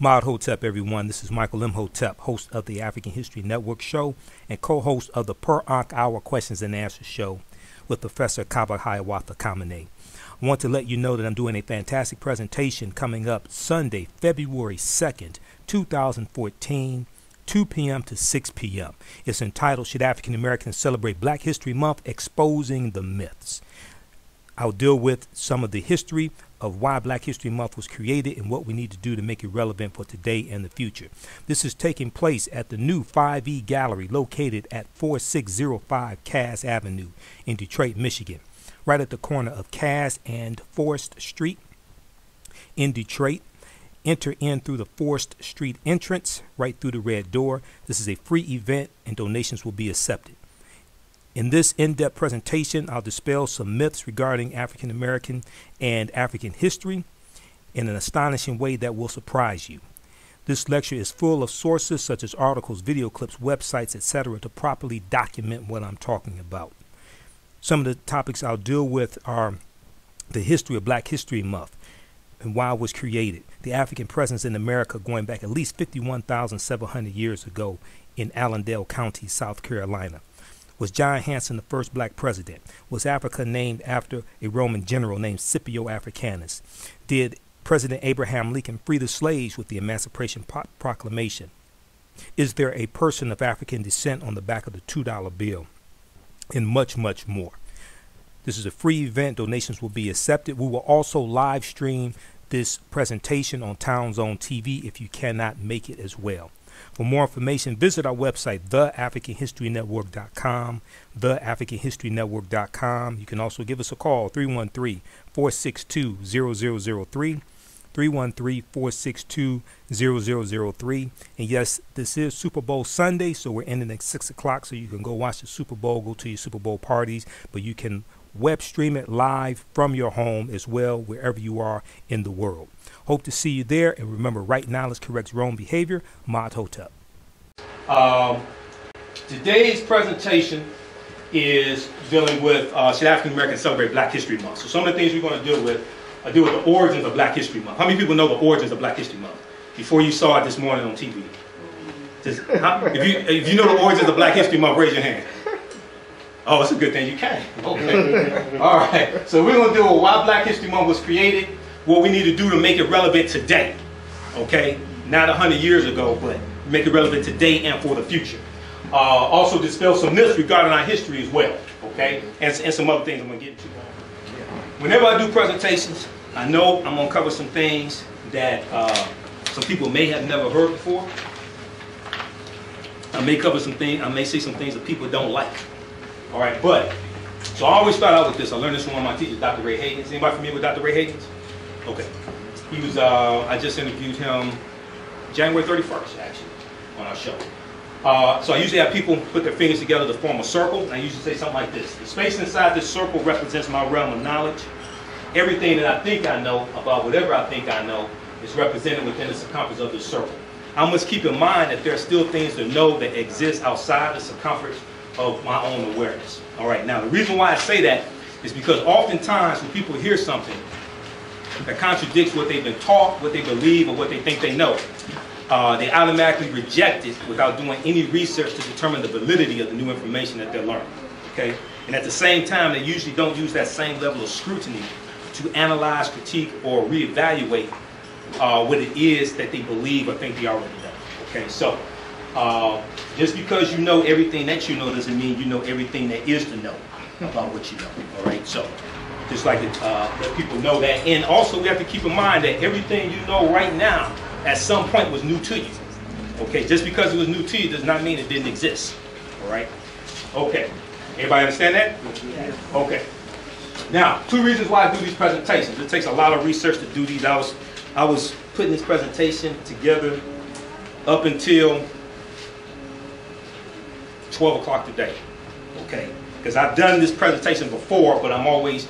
Imhotep, everyone. This is Michael Imhotep, host of the African History Network show and co-host of the Per Ankh Hour Questions and Answers show with Professor Kaba Hiawatha Kamene. I want to let you know that I'm doing a fantastic presentation coming up Sunday, February 2nd, 2014, 2 p.m. to 6 p.m. It's entitled, Should African Americans Celebrate Black History Month? Exposing the Myths. I'll deal with some of the history of why Black History Month was created and what we need to do to make it relevant for today and the future. This is taking place at the new 5E Gallery located at 4605 Cass Avenue in Detroit, Michigan, right at the corner of Cass and Forest Street in Detroit. Enter in through the Forest Street entrance, right through the red door. This is a free event and donations will be accepted. In this in-depth presentation, I'll dispel some myths regarding African American and African history in an astonishing way that will surprise you. This lecture is full of sources such as articles, video clips, websites, etc. to properly document what I'm talking about. Some of the topics I'll deal with are the history of Black History Month and why it was created, the African presence in America going back at least 51,700 years ago in Allendale County, South Carolina. Was John Hanson the first black president? Was Africa named after a Roman general named Scipio Africanus? Did President Abraham Lincoln free the slaves with the Emancipation Proclamation? Is there a person of African descent on the back of the $2 bill? And much, much more. This is a free event. Donations will be accepted. We will also live stream this presentation on Town Zone TV if you cannot make it as well. For more information, visit our website, theafricanhistorynetwork.com, theafricanhistorynetwork.com. You can also give us a call, 313-462-0003, 313-462-0003. And yes, this is Super Bowl Sunday, so we're ending at 6 o'clock, so you can go watch the Super Bowl, go to your Super Bowl parties, but you can web stream it live from your home as well, wherever you are in the world. Hope to see you there, and remember, right knowledge corrects wrong behavior. Imhotep. Today's presentation is dealing with should African Americans celebrate Black History Month. So some of the things we're going to deal with the origins of Black History Month. How many people know the origins of Black History Month before you saw it this morning on TV? If you know the origins of Black History Month, raise your hand. Oh, it's a good thing you can. Okay. All right. So we're going to deal with why Black History Month was created, what we need to do to make it relevant today. Okay? Not 100 years ago, but make it relevant today and for the future. Also dispel some myths regarding our history as well. Okay? And some other things I'm going to get into. Whenever I do presentations, I know I'm going to cover some things that some people may have never heard before. I may cover some things, I may say some things that people don't like. All right, so I always start out with this. I learned this from one of my teachers, Dr. Ray Higgins. Anybody familiar with Dr. Ray Higgins? Okay. He was, I just interviewed him January 31st, actually, on our show. So I usually have people put their fingers together to form a circle, and I usually say something like this. The space inside this circle represents my realm of knowledge. Everything that I think I know about whatever I think I know is represented within the circumference of this circle. I must keep in mind that there are still things to know that exist outside the circumference of my own awareness. All right, now the reason why I say that is because oftentimes when people hear something that contradicts what they've been taught, what they believe, or what they think they know, they automatically reject it without doing any research to determine the validity of the new information that they're learning. Okay, and at the same time, they usually don't use that same level of scrutiny to analyze, critique, or reevaluate what it is that they believe or think they already know. Okay, so just because you know everything that you know doesn't mean you know everything there is to know about what you know. All right, so just like let people know that. And also we have to keep in mind that everything you know right now at some point was new to you. Okay, just because it was new to you does not mean it didn't exist. All right, okay, everybody understand that? Okay, now 2 reasons why I do these presentations. It takes a lot of research to do these. I was putting this presentation together up until 12 o'clock today, okay? Because I've done this presentation before, but I'm always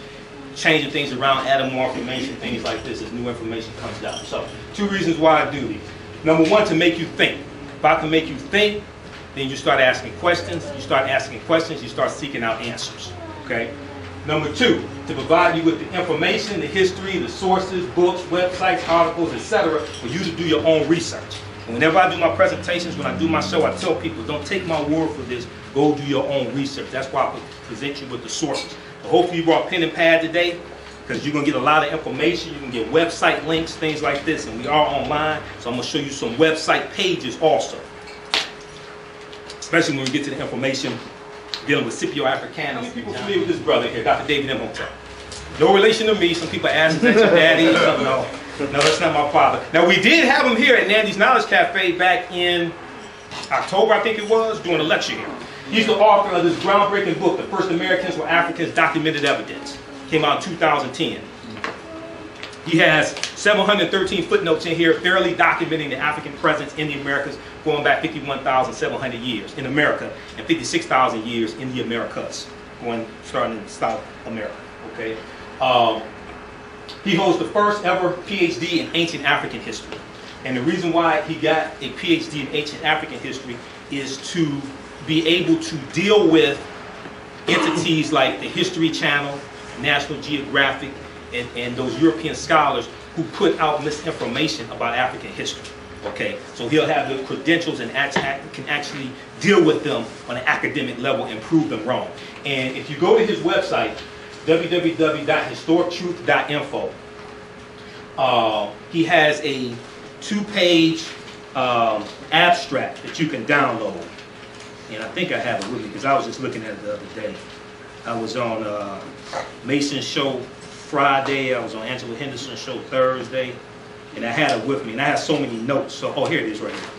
changing things around, adding more information, things like this as new information comes out. So 2 reasons why I do these. Number 1, to make you think. If I can make you think, then you start asking questions. You start asking questions, you start seeking out answers, okay? Number 2, to provide you with the information, the history, the sources, books, websites, articles, etc. for you to do your own research. And whenever I do my presentations, when I do my show, I tell people, don't take my word for this, go do your own research. That's why I present you with the sources. So hopefully you brought pen and pad today, because you're going to get a lot of information. You can get website links, things like this, and we are online, so I'm going to show you some website pages also. Especially when we get to the information dealing with Scipio Africanus. How many people familiar with this brother here, Dr. David Imhotep? No relation to me. Some people ask, is that your daddy? No, that's not my father. Now, we did have him here at Nandy's Knowledge Cafe back in October, I think it was, during a lecture here. He's the author of this groundbreaking book, The First Americans Were Africans, Documented Evidence. Came out in 2010. He has 713 footnotes in here, thoroughly documenting the African presence in the Americas, going back 51,700 years in America and 56,000 years in the Americas, starting in South America. Okay, he holds the first ever PhD in ancient African history, and the reason why he got a PhD in ancient African history is to be able to deal with entities like the History Channel, National Geographic, and those European scholars who put out misinformation about African history. Okay, so he'll have the credentials and can actually deal with them on an academic level and prove them wrong. And if you go to his website, www.historictruth.info, he has a 2-page abstract that you can download. And I think I have it with me because I was just looking at it the other day. I was on Mason's show Friday, I was on Angela Henderson's show Thursday, and I had it with me, and I have so many notes. So, oh, here it is right here.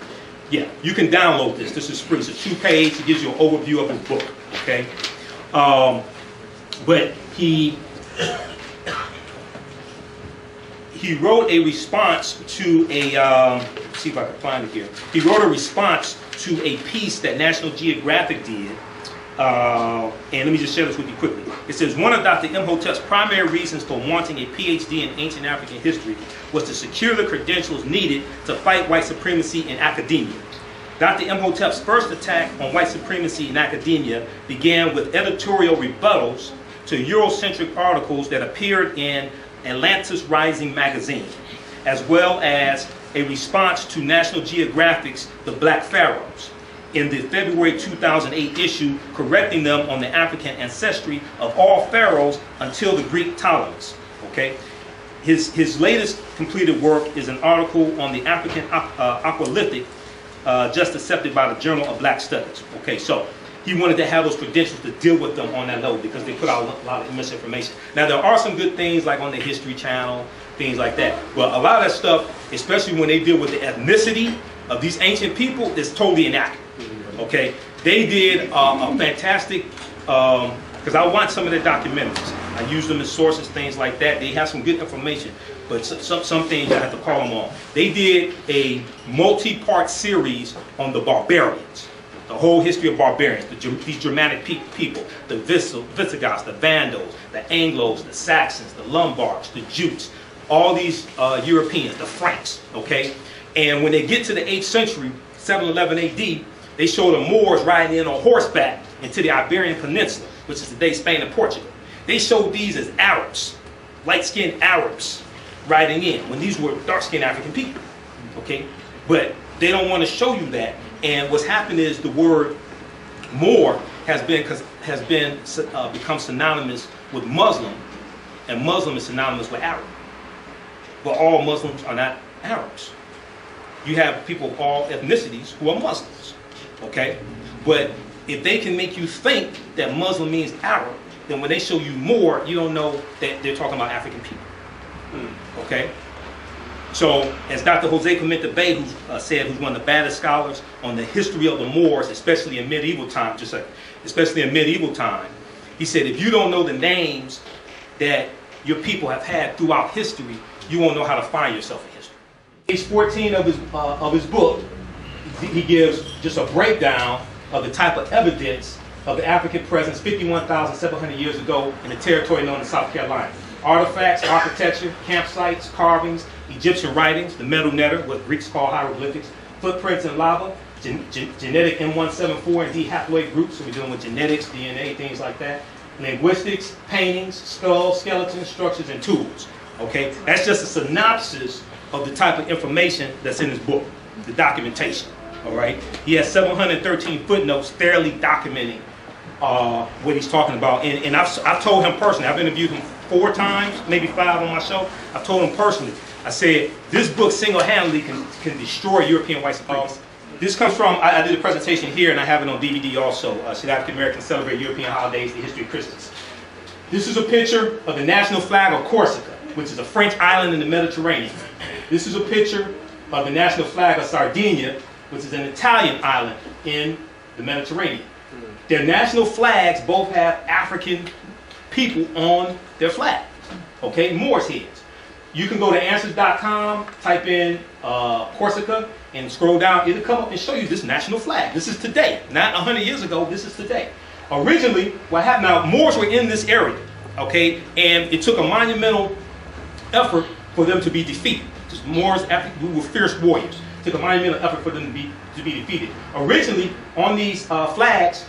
Yeah, you can download this. This is free. It's a 2-page. It gives you an overview of his book, okay? But he wrote a response to a, let's see if I can find it here. He wrote a response to a piece that National Geographic did. And let me just share this with you quickly. It says, one of Dr. Imhotep's primary reasons for wanting a PhD in ancient African history was to secure the credentials needed to fight white supremacy in academia. Dr. Imhotep's first attack on white supremacy in academia began with editorial rebuttals to Eurocentric articles that appeared in Atlantis Rising magazine, as well as a response to National Geographic's The Black Pharaohs in the February 2008 issue, correcting them on the African ancestry of all pharaohs until the Greek Ptolemies. Okay, his latest completed work is an article on the African Aqualithic, just accepted by the Journal of Black Studies. Okay, so he wanted to have those credentials to deal with them on that level because they put out a lot of misinformation. Now, there are some good things like on the History Channel, things like that. But a lot of that stuff, especially when they deal with the ethnicity of these ancient people, is totally inaccurate. Okay, they did a fantastic, because I watched some of their documentaries. I use them as sources, things like that. They have some good information, but some things I have to call them on. They did a multi-part series on the barbarians, the whole history of barbarians, these Germanic people, the Visigoths, the Vandals, the Anglos, the Saxons, the Lombards, the Jutes, all these Europeans, the Franks, okay? And when they get to the 8th century, 711 AD, they show the Moors riding in on horseback into the Iberian Peninsula, which is today Spain and Portugal. They showed these as Arabs, light-skinned Arabs riding in, when these were dark-skinned African people, okay? But they don't want to show you that. And what's happened is the word Moor has become synonymous with Muslim, and Muslim is synonymous with Arab. But all Muslims are not Arabs. You have people of all ethnicities who are Muslims, okay? But if they can make you think that Muslim means Arab, then when they show you Moor, you don't know that they're talking about African people, okay? So, as Dr. Jose Clemente Bay, who's who's one of the baddest scholars on the history of the Moors, especially in medieval time, he said, if you don't know the names that your people have had throughout history, you won't know how to find yourself in history. Page 14 of his book, he gives just a breakdown of the type of evidence of the African presence 51,700 years ago in the territory known as South Carolina. Artifacts, architecture, campsites, carvings, Egyptian writings, the metal netter, what Greeks call hieroglyphics, footprints in lava, genetic M174 and D haploid groups, so we're dealing with genetics, DNA, things like that, linguistics, paintings, skulls, skeletons, structures, and tools. Okay, that's just a synopsis of the type of information that's in his book, the documentation. All right, he has 713 footnotes thoroughly documenting what he's talking about. And I've told him personally, I've interviewed him 4 times, maybe 5 on my show. I've told him personally, I said, this book single-handedly can destroy European white supremacy. This comes from, I did a presentation here, and I have it on DVD also. Should African Americans celebrate European holidays, the history of Christmas. This is a picture of the national flag of Corsica, which is a French island in the Mediterranean. This is a picture of the national flag of Sardinia, which is an Italian island in the Mediterranean. Their national flags both have African people on their flag, okay, Moors heads. You can go to answers.com, type in Corsica, and scroll down. It'll come up and show you this national flag. This is today, not 100 years ago. This is today. Originally, what happened, now, Moors were in this area, okay, and it took a monumental effort for them to be defeated. Just Moors who were fierce warriors. It took a monumental effort for them to be defeated. Originally, on these flags,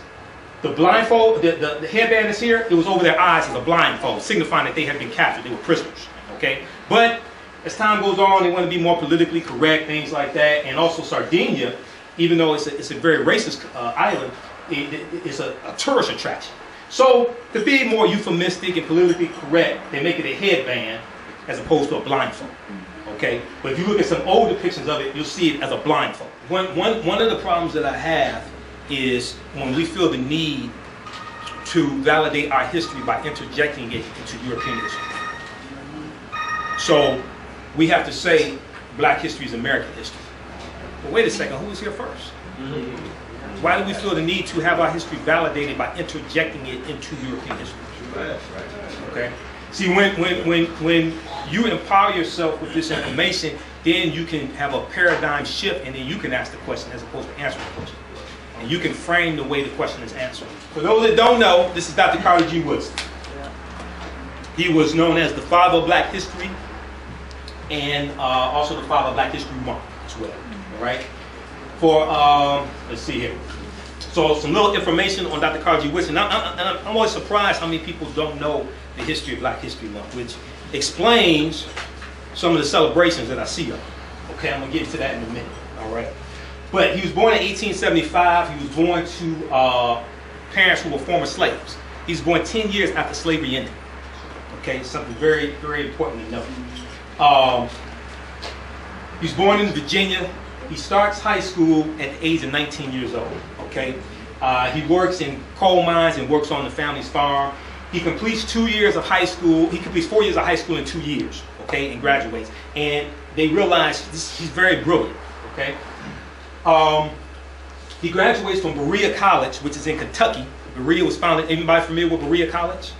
the blindfold, the headband is here, it was over their eyes as a blindfold, signifying that they had been captured. They were prisoners, okay? But as time goes on, they want to be more politically correct, things like that. And also Sardinia, even though it's a very racist island, it's a tourist attraction. So to be more euphemistic and politically correct, they make it a headband as opposed to a blindfold, okay? But if you look at some old depictions of it, you'll see it as a blindfold. One of the problems that I have is when we feel the need to validate our history by interjecting it into European history. So we have to say black history is American history. But wait a second, who was here first? Why do we feel the need to have our history validated by interjecting it into European history? Okay. See, when you empower yourself with this information, then you can have a paradigm shift, and then you can ask the question as opposed to answering the question. And you can frame the way the question is answered. For those that don't know, this is Dr. Carter G. Woodson. He was known as the father of black history, and also the father of Black History Month as well. All right. For let's see here. So some little information on Dr. Carter G. Woodson. I'm always surprised how many people don't know the history of Black History Month, which explains some of the celebrations that I see of. Okay, I'm gonna get to that in a minute. All right. But he was born in 1875. He was born to parents who were former slaves. He was born 10 years after slavery ended. Okay, something very, very important to note. He's born in Virginia. He starts high school at the age of 19 years old. Okay, he works in coal mines and works on the family's farm. He completes 2 years of high school. He completes 4 years of high school in 2 years. Okay, and graduates. And they realize he's very brilliant. Okay. He graduates from Berea College, which is in Kentucky. Berea was founded. Anybody familiar with Berea College?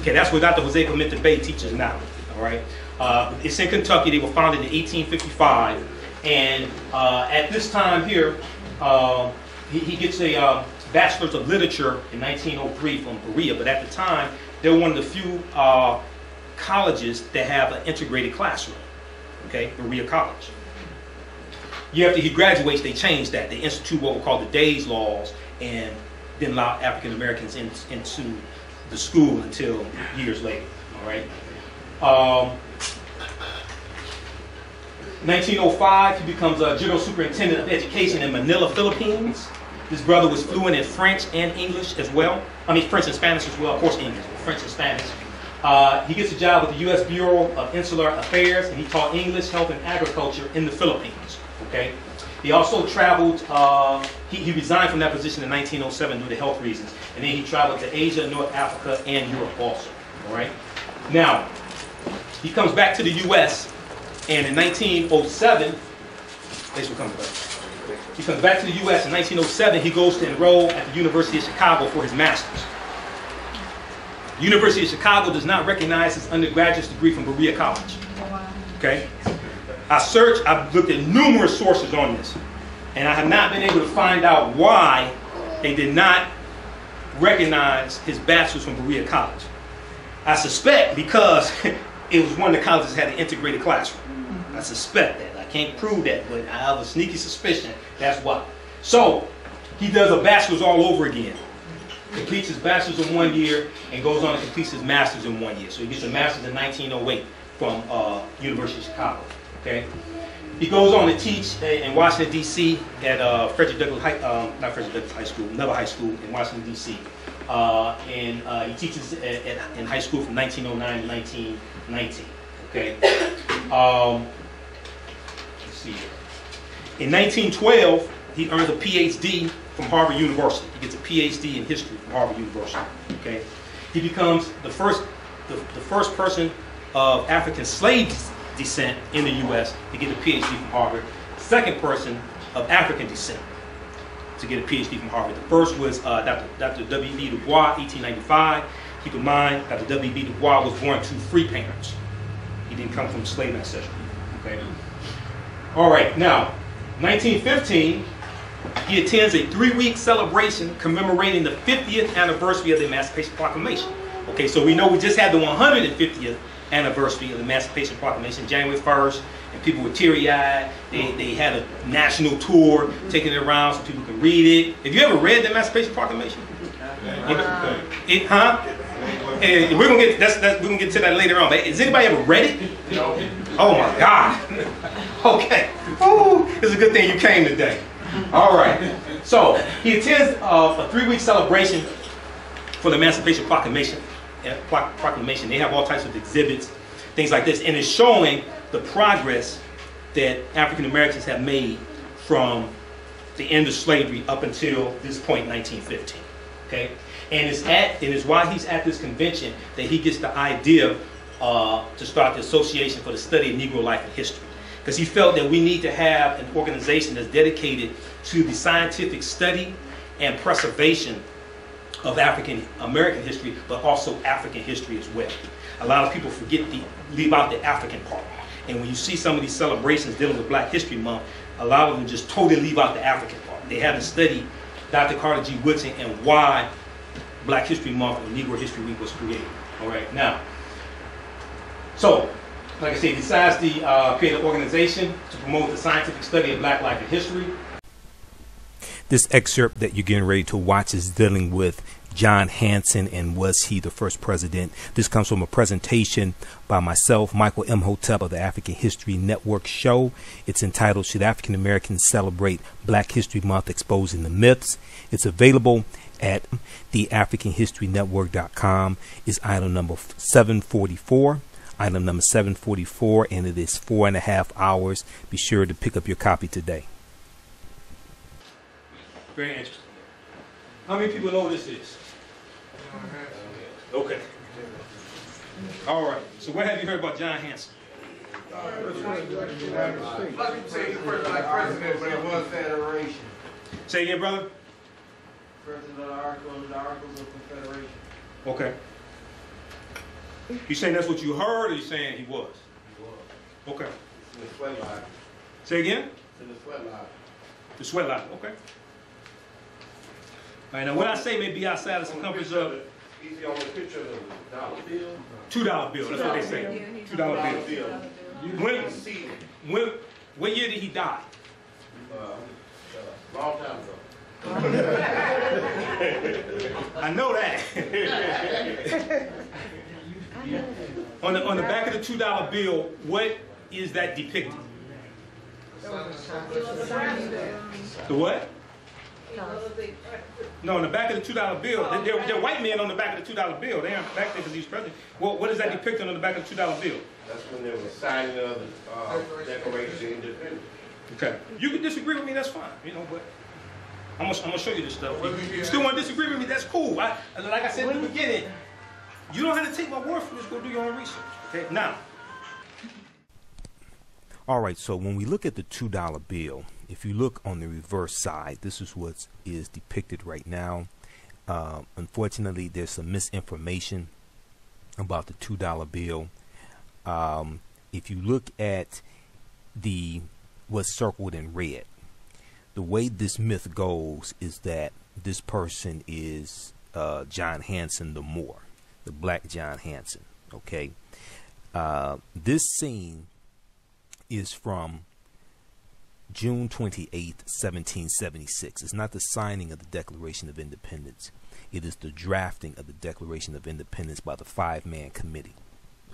Okay, that's where Dr. Jose Clemente Bay teaches now. All right. It's in Kentucky. They were founded in 1855, and at this time here, he gets a Bachelor's of Literature in 1903 from Berea. But at the time, they were one of the few colleges that have an integrated classroom. Okay, Berea College. Year after he graduates, they changed that. They institute what were called the Days Laws, and didn't allow African Americans into the school until years later. All right. 1905, he becomes a general superintendent of education in Manila, Philippines. His brother was fluent in French and English as well. I mean, French and Spanish as well. Of course, English, but French and Spanish. He gets a job with the U.S. Bureau of Insular Affairs, and he taught English, health, and agriculture in the Philippines. Okay. He also traveled. He resigned from that position in 1907 due to health reasons, and then he traveled to Asia, North Africa, and Europe also. All right. Now, he comes back to the U.S. and in 1907, he comes back to the U.S. in 1907. He goes to enroll at the University of Chicago for his master's. The University of Chicago does not recognize his undergraduate degree from Berea College. Okay. I've looked at numerous sources on this, and I have not been able to find out why they did not recognize his bachelor's from Berea College. I suspect because it was one of the colleges that had an integrated classroom. I suspect that. I can't prove that, but I have a sneaky suspicion that's why. So he does a bachelor's all over again. completes his bachelor's in 1 year, and goes on and completes his master's in 1 year. So he gets a master's in 1908 from University of Chicago. Okay. He goes on to teach in Washington, D.C. at Frederick Douglass High School, another high school in Washington, D.C. And he teaches in high school from 1909 to 1919. Okay. Let's see here. In 1912, he earns a PhD from Harvard University. He gets a PhD in history from Harvard University. Okay. He becomes the first person of African slave descent in the U.S. to get a PhD from Harvard. Second person of African descent to get a PhD from Harvard. The first was Dr. W.B. Du Bois, 1895. Keep in mind, Dr. W.B. Du Bois was born to free parents. He didn't come from slave ancestry. Okay. All right. Now, 1915, he attends a 3-week celebration commemorating the 50th anniversary of the Emancipation Proclamation. Okay, so we know we just had the 150th anniversary of the Emancipation Proclamation, January 1st, and people were teary-eyed. They had a national tour, taking it around so people could read it. Have you ever read the Emancipation Proclamation? Hey, we're gonna get to that later on. But has anybody ever read it? No. Oh my God. Okay. Ooh, it's a good thing you came today. All right. So he attends a 3-week celebration for the Emancipation Proclamation. They have all types of exhibits, things like this, and it's showing the progress that African Americans have made from the end of slavery up until this point, 1915. Okay, and it's while he's at this convention that he gets the idea to start the Association for the Study of Negro Life and History, because he felt that we need to have an organization that's dedicated to the scientific study and preservation of African American history, but also African history as well. A lot of people leave out the African part. And when you see some of these celebrations dealing with Black History Month, a lot of them just totally leave out the African part. They haven't studied Dr. Carter G. Woodson and why Black History Month or Negro History Week was created. All right, now, so, like I said, he decides to create an organization to promote the scientific study of Black life and history. This excerpt that you're getting ready to watch is dealing with John Hanson and was he the first president. This comes from a presentation by myself, Michael Imhotep of the African History Network show. It's entitled, Should African Americans Celebrate Black History Month Exposing the Myths? It's available at theafricanhistorynetwork.com. It's item number 744. Item number 744, and it is 4.5 hours. Be sure to pick up your copy today. Very interesting. How many people know what this is? Okay. All right. So what have you heard about John Hanson? Say again, brother? President of the Articles of Confederation. Okay. You saying that's what you heard, or you saying he was? He was. Okay. In the sweat line. Say again? In the sweat line. The sweat line. Okay. All right, now what I say may be outside of circumference of Easy on the picture of the dollar bill. $2 bill. That's what they say. $2 bill. What year did he die? Long time ago. I know that. on the back of the $2 bill, what is that depicted? The what? No, on the back of the $2 bill. They're white men on the back of the $2 bill. They aren't back there because he's president. Well, what is that depicted on the back of the $2 bill? That's when there was signing of the Declaration of Independence. Okay. You can disagree with me, that's fine. You know, but I'm gonna show you this stuff. If you still want to disagree with me, that's cool. Like I said in the beginning, you don't have to take my word for this. Go do your own research. Okay. Now. All right. So when we look at the $2 bill, if you look on the reverse side, this is what is depicted right now. Unfortunately, there's some misinformation about the $2 bill. If you look at what's circled in red, the way this myth goes is that this person is John Hanson the Moor, the Black John Hanson. Okay, this scene is from June 28th, 1776. It's not the signing of the Declaration of Independence. It is the drafting of the Declaration of Independence by the five-man committee.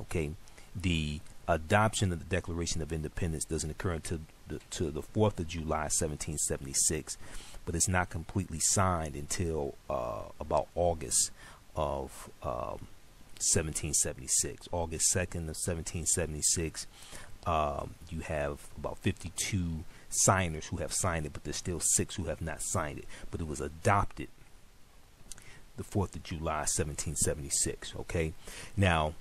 Okay, the adoption of the Declaration of Independence doesn't occur until the 4th of July, 1776, but it's not completely signed until about August of 1776. August 2nd of 1776. You have about 52 signers who have signed it, but there's still 6 who have not signed it. But it was adopted the 4th of July, 1776. Okay, now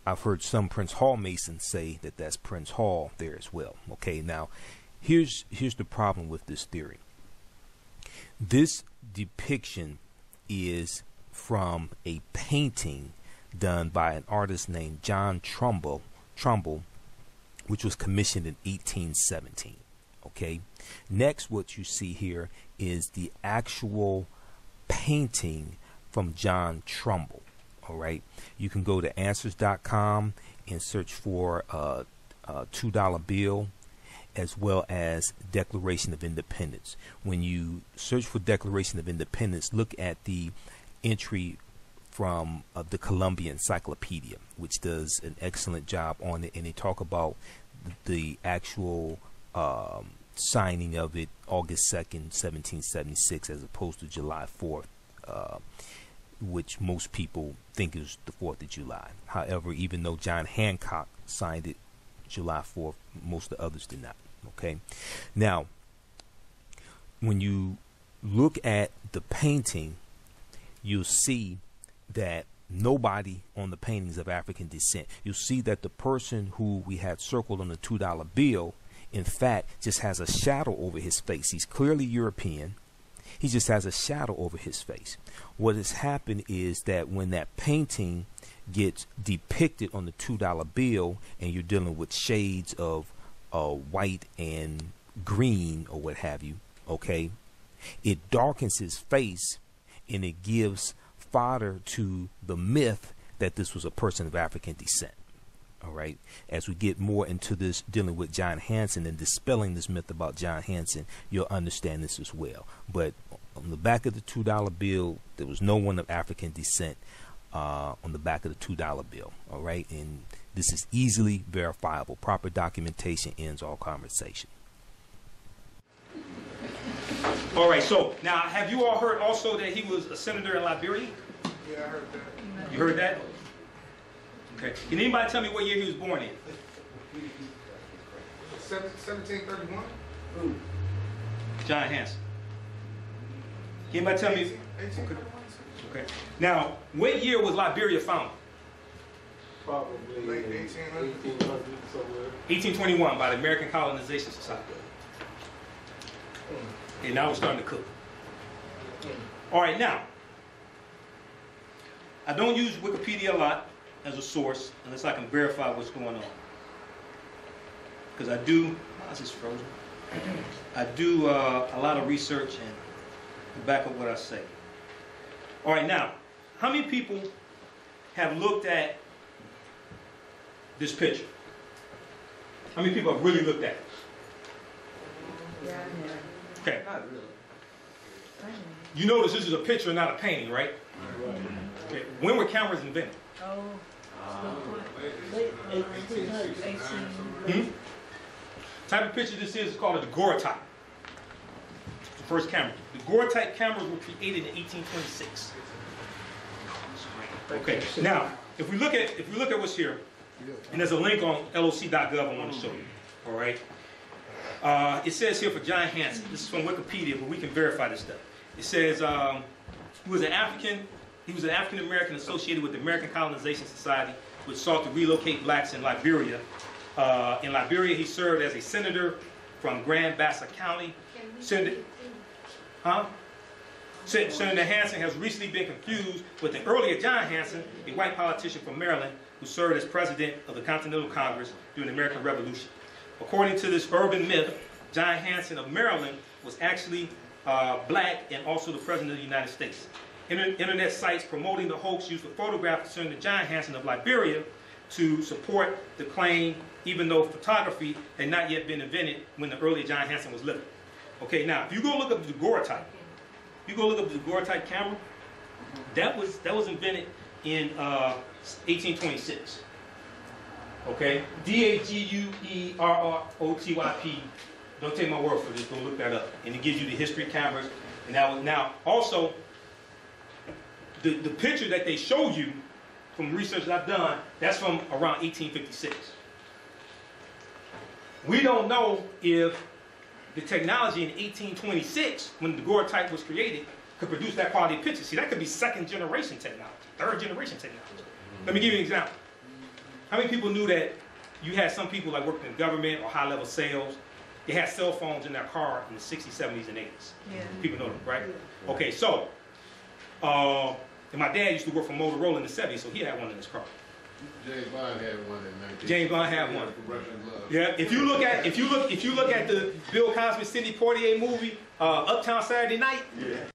I've heard some Prince Hall Masons say that that's Prince Hall there as well. Okay, now here's the problem with this theory. This depiction is from a painting done by an artist named John Trumbull, which was commissioned in 1817. Okay, next what you see here is the actual painting from John Trumbull. All right, you can go to answers.com and search for a $2 bill as well as Declaration of Independence. When you search for Declaration of Independence, look at the entry from the Columbia Encyclopedia, which does an excellent job on it, and they talk about the actual signing of it August 2nd, 1776, as opposed to July 4th, which most people think is the 4th of July. However, even though John Hancock signed it July 4th, most of the others did not. Okay, now when you look at the painting, you'll see that nobody on the painting is of African descent. You'll see that the person who we had circled on the $2 bill, in fact, just has a shadow over his face. He's clearly European. He just has a shadow over his face. What has happened is that when that painting gets depicted on the $2 bill and you're dealing with shades of white and green or what have you, okay, it darkens his face and it gives fodder to the myth that this was a person of African descent. All right, as we get more into this dealing with John Hanson and dispelling this myth about John Hanson, you'll understand this as well. But on the back of the $2 bill, there was no one of African descent on the back of the $2 bill. All right, and this is easily verifiable. Proper documentation ends all conversation. All right, so now have you all heard also that he was a senator in Liberia? Yeah, I heard that. You heard that? Okay. Can anybody tell me what year he was born in? 1731? John Hanson. Can anybody tell me? 1831. Okay. Now, what year was Liberia founded? Probably late 1800. 1821 by the American Colonization Society. And now we're starting to cook. All right, now, I don't use Wikipedia a lot as a source unless I can verify what's going on. Because I do, why is this frozen? I do a lot of research and back up what I say. All right, now, how many people have looked at this picture? How many people have really looked at it? Yeah. Okay. You notice this is a picture, not a painting, right? Okay. When were cameras invented? Type of picture this is called a Daguerreotype. The first camera. The Daguerreotype cameras were created in 1826. Okay. Now, if we look at what's here, and there's a link on loc.gov I want to show you. All right. It says here for John Hanson. This is from Wikipedia, but we can verify this stuff. It says he was an African American associated with the American Colonization Society, which sought to relocate blacks in Liberia. In Liberia, he served as a senator from Grand Bassa County. Senator Hanson has recently been confused with the earlier John Hanson, a white politician from Maryland who served as president of the Continental Congress during the American Revolution. According to this urban myth, John Hanson of Maryland was actually black and also the president of the United States. Internet sites promoting the hoax used a photograph concerning the John Hanson of Liberia, to support the claim, even though photography had not yet been invented when the early John Hanson was living. Okay, now if you go look up the Daguerreotype, camera, that was invented in 1826. Okay, Daguerreotype. Don't take my word for this. Go look that up, and it gives you the history of cameras. And now also the picture that they show you from research that I've done, that's from around 1856. We don't know if the technology in 1826, when the Daguerreotype was created, could produce that quality picture. See, that could be second generation technology, third generation technology. Let me give you an example. How many people knew that you had some people like working in government or high level sales, they had cell phones in their car in the 60s, 70s, and 80s? Yeah. People know them, right? Yeah. Okay, so, and my dad used to work for Motorola in the 70s, so he had one in his car. James Bond had one in 19. James Bond had one. Yeah. If you look at the Bill Cosby, Sidney Poitier movie, Uptown Saturday Night, yeah.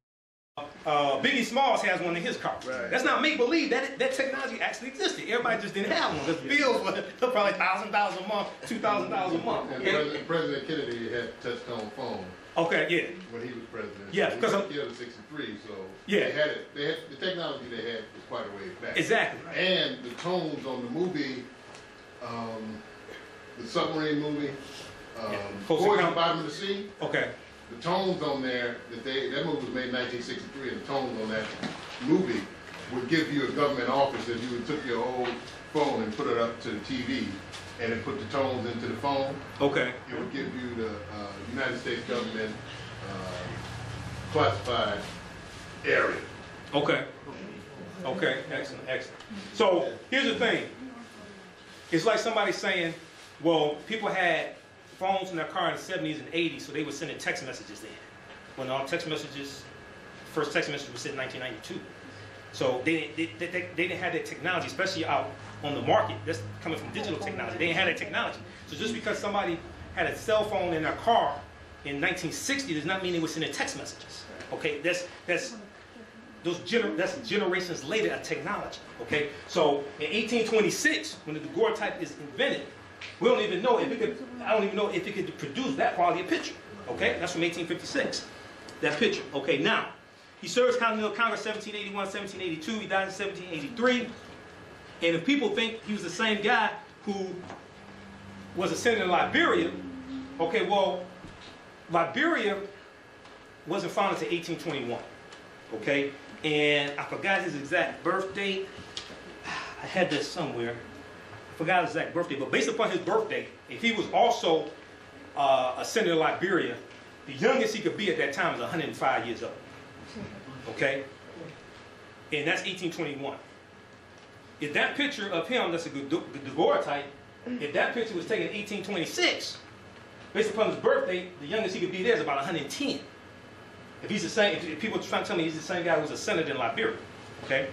Biggie Smalls has one in his car. Right. That's not make believe. That technology actually existed. Everybody just didn't have one because bills were probably $1,000 a month, $2,000 a month. And President Kennedy had touch-tone phone. Okay, yeah. When he was president. Yeah, because he was killed in '63, so yeah, they had it. The technology they had was quite a ways back. Exactly. And the tones on the movie, the submarine movie, Voyage at the Bottom of the Sea. Okay. The tones on there that movie was made in 1963, and the tones on that movie would give you a government office if you took your old phone and put it up to the TV and then put the tones into the phone. Okay. It would give you the United States government classified area. Okay. Okay. Excellent. Excellent. So here's the thing. It's like somebody saying, well, people had phones in their car in the 70s and 80s, so they were sending text messages then. When all text messages, first text message was sent in 1992. So they didn't have that technology, especially out on the market. That's coming from digital technology. They didn't have that technology. So just because somebody had a cell phone in their car in 1960 does not mean they were sending text messages. Okay, that's generations later of technology. Okay, so in 1826, when the Daguerreotype is invented, we don't even know if it could. I don't even know if it could produce that quality of picture. Okay, that's from 1856. That picture. Okay, now he serves Continental Congress 1781, 1782. He died in 1783. And if people think he was the same guy who was a senator in Liberia, okay, well, Liberia wasn't founded until 1821. Okay, and I forgot his exact birth date. I had this somewhere. I forgot his exact birthday, but based upon his birthday, if he was also a senator in Liberia, the youngest he could be at that time was 105 years old. Okay? And that's 1821. If that picture of him, that's a good Daguerreotype, if that picture was taken in 1826, based upon his birthday, the youngest he could be there is about 110. If he's the same, if people are trying to tell me he's the same guy who was a senator in Liberia, okay?